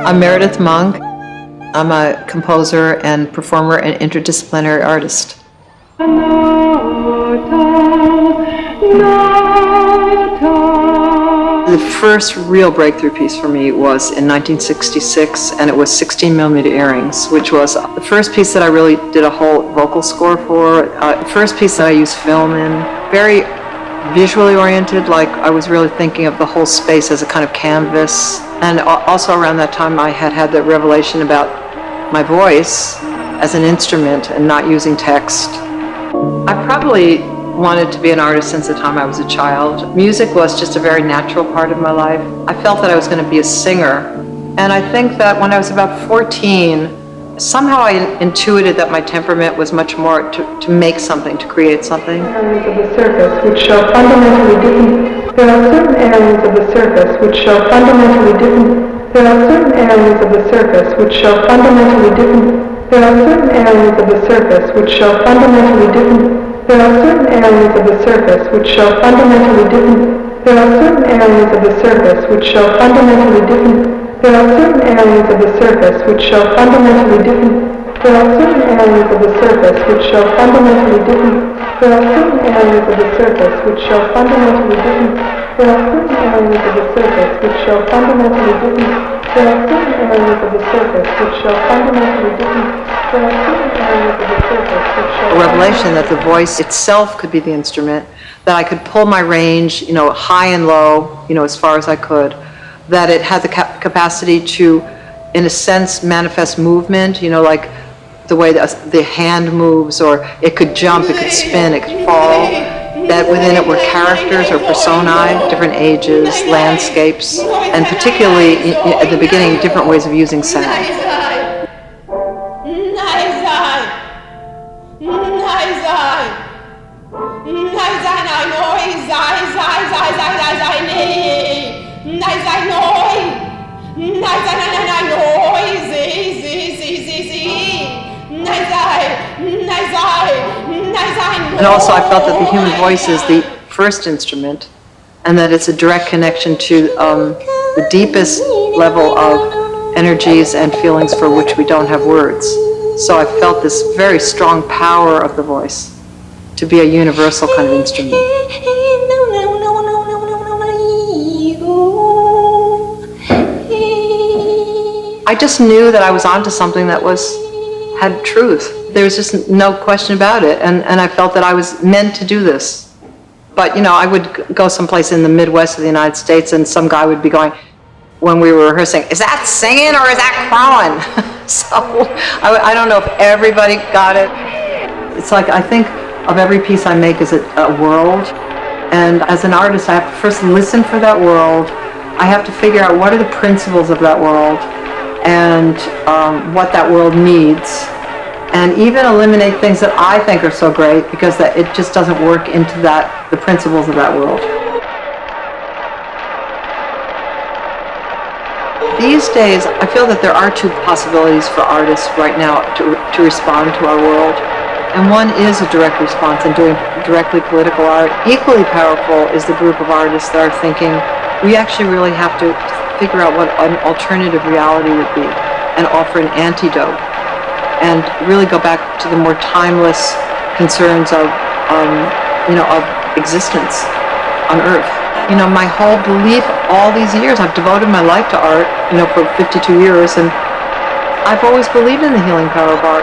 I'm Meredith Monk. I'm a composer and performer and interdisciplinary artist. The first real breakthrough piece for me was in 1966, and it was 16mm earrings, which was the first piece that I really did a whole vocal score for, the first piece that I used film in. Very visually oriented, like I was really thinking of the whole space as a kind of canvas. And also around that time I had the revelation about my voice as an instrument and not using text. I probably wanted to be an artist since the time I was a child. Music was just a very natural part of my life. I felt that I was going to be a singer. And I think that when I was about 14, somehow I intuited that my temperament was much more to make something, to create something. Areas of the surface which show fundamentally different. There are certain areas of the surface which show fundamentally different. There are certain areas of the surface which show fundamentally different. There are certain areas of the surface which show fundamentally different. There are certain areas of the surface which show fundamentally different. There are certain areas of the surface which show fundamentally different. There are certain areas of the surface which show fundamentally different. There are certain areas of the surface which show fundamentally different. There are certain areas of the surface which show fundamentally different. There are certain areas of the surface which show fundamentally different. There are certain areas of the surface which show fundamentally different. There are certain areas of the surface which show a revelation that the voice itself could be the instrument, that I could pull my range, high and low, as far as I could, that it had the capacity to, in a sense, manifest movement, like the way the hand moves, or it could jump, it could spin, it could fall, that within it were characters or personae, different ages, landscapes, and particularly at the beginning, different ways of using sound. And also I felt that the human voice is the first instrument, and that it's a direct connection to the deepest level of energies and feelings for which we don't have words. So I felt this very strong power of the voice to be a universal kind of instrument. I just knew that I was onto something that had truth. There was just no question about it, and I felt that I was meant to do this. But I would go someplace in the Midwest of the United States, and some guy would be going, when we were rehearsing, is that singing or is that crowing? So I don't know if everybody got it. It's like I think of every piece I make as a world, and as an artist I have to first listen for that world. I have to figure out what are the principles of that world and what that world needs, and even eliminate things that I think are so great because that it just doesn't work into the principles of that world. These days, I feel that there are two possibilities for artists right now to respond to our world. And one is a direct response and doing directly political art. Equally powerful is the group of artists that are thinking, we actually really have to figure out what an alternative reality would be and offer an antidote, and really go back to the more timeless concerns of existence on Earth. My whole belief all these years, I've devoted my life to art, for 52 years, and I've always believed in the healing power of art.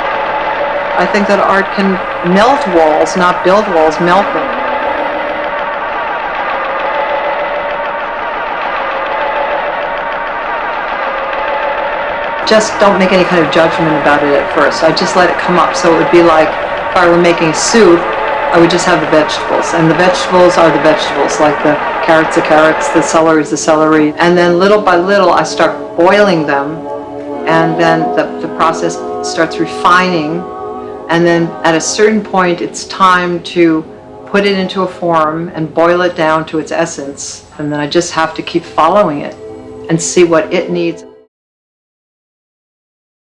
I think that art can melt walls, not build walls, melt them. Just don't make any kind of judgment about it at first. I just let it come up. So it would be like if I were making soup, I would just have the vegetables. And the vegetables are the vegetables, like the carrots, the celery is the celery. And then little by little, I start boiling them. And then the process starts refining. And then at a certain point, it's time to put it into a form and boil it down to its essence. And then I just have to keep following it and see what it needs.